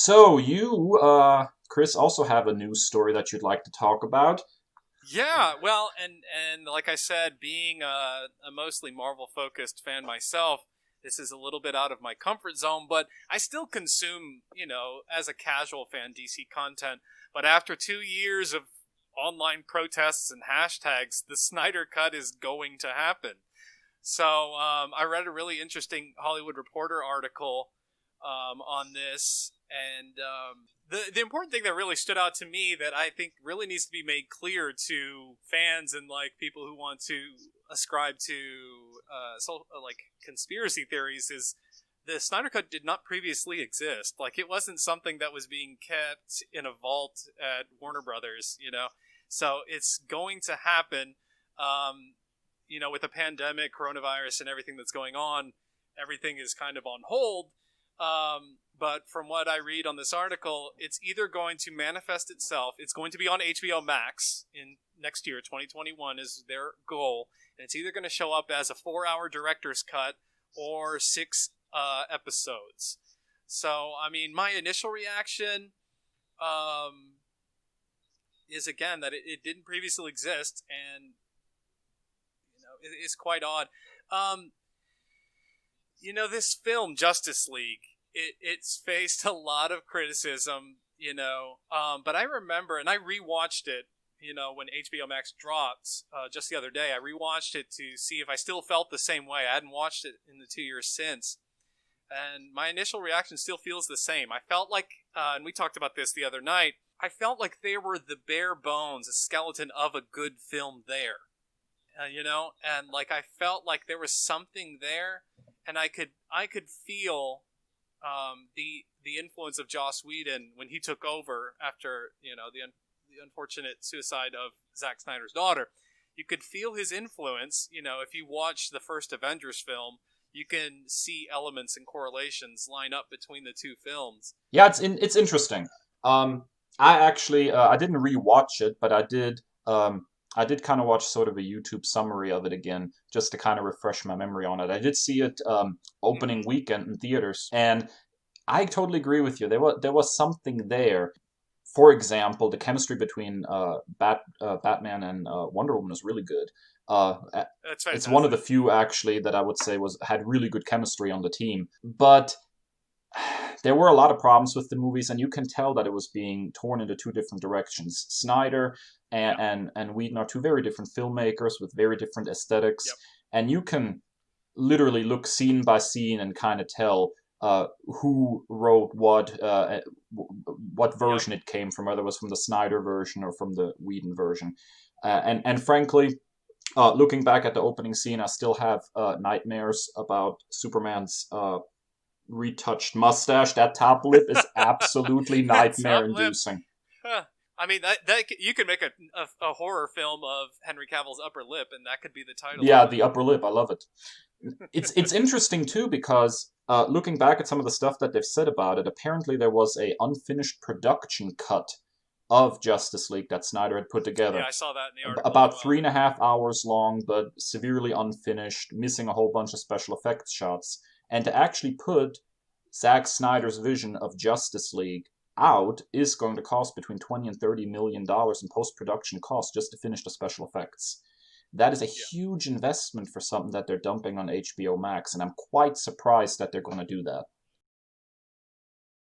So you, Kris, also have a news story that you'd like to talk about. Yeah, well, and like I said, being a mostly Marvel-focused fan myself, this is a little bit out of my comfort zone, but I still consume, as a casual fan, DC content. But after 2 years of online protests and hashtags, the Snyder Cut is going to happen. So I read a really interesting Hollywood Reporter article on this, and the important thing that really stood out to me that I think really needs to be made clear to fans and like people who want to ascribe to conspiracy theories is the Snyder Cut did not previously exist. Like, it wasn't something that was being kept in a vault at Warner Brothers, So it's going to happen. With the pandemic, coronavirus, and everything that's going on, everything is kind of on hold. But from what I read on this article, it's either going to manifest itself. It's going to be on HBO Max in next year, 2021 is their goal. And it's either going to show up as a 4-hour director's cut or 6 episodes. So, I mean, my initial reaction is, again, that it didn't previously exist. And, it's quite odd. This film, Justice League, it's faced a lot of criticism, but I remember, and I rewatched it, when HBO Max dropped just the other day. I rewatched it to see if I still felt the same way. I hadn't watched it in the 2 years since. And my initial reaction still feels the same. I felt like, and we talked about this the other night, I felt like they were the bare bones, a skeleton of a good film there. And like I felt like there was something there, and I could feel the influence of Joss Whedon when he took over after the unfortunate suicide of Zack Snyder's daughter. You could feel his influence. If you watch the first Avengers film, you can see elements and correlations line up between the two films. Yeah, it's interesting. I actually I didn't rewatch it, but I did. I did kind of watch sort of a YouTube summary of it again, just to kind of refresh my memory on it. I did see it opening weekend in theaters, and I totally agree with you. There was something there. For example, the chemistry between Batman and Wonder Woman is really good. That's fantastic. It's one of the few, actually, that I would say had really good chemistry on the team. But there were a lot of problems with the movies, and you can tell that it was being torn into two different directions. Snyder and Whedon are two very different filmmakers with very different aesthetics, and you can literally look scene by scene and kind of tell who wrote what version it came from, whether it was from the Snyder version or from the Whedon version. And frankly, looking back at the opening scene, I still have nightmares about Superman's retouched mustache. That top lip is absolutely nightmare-inducing. I mean, that you could make a horror film of Henry Cavill's upper lip, and that could be the title. Yeah, the upper lip. I love it. It's interesting too because looking back at some of the stuff that they've said about it, apparently there was a unfinished production cut of Justice League that Snyder had put together. Yeah, I saw that in the article. About 3.5 hours long, but severely unfinished, missing a whole bunch of special effects shots. And to actually put Zack Snyder's vision of Justice League out is going to cost between $20 and $30 million in post-production costs just to finish the special effects. That is a huge investment for something that they're dumping on HBO Max, and I'm quite surprised that they're going to do that.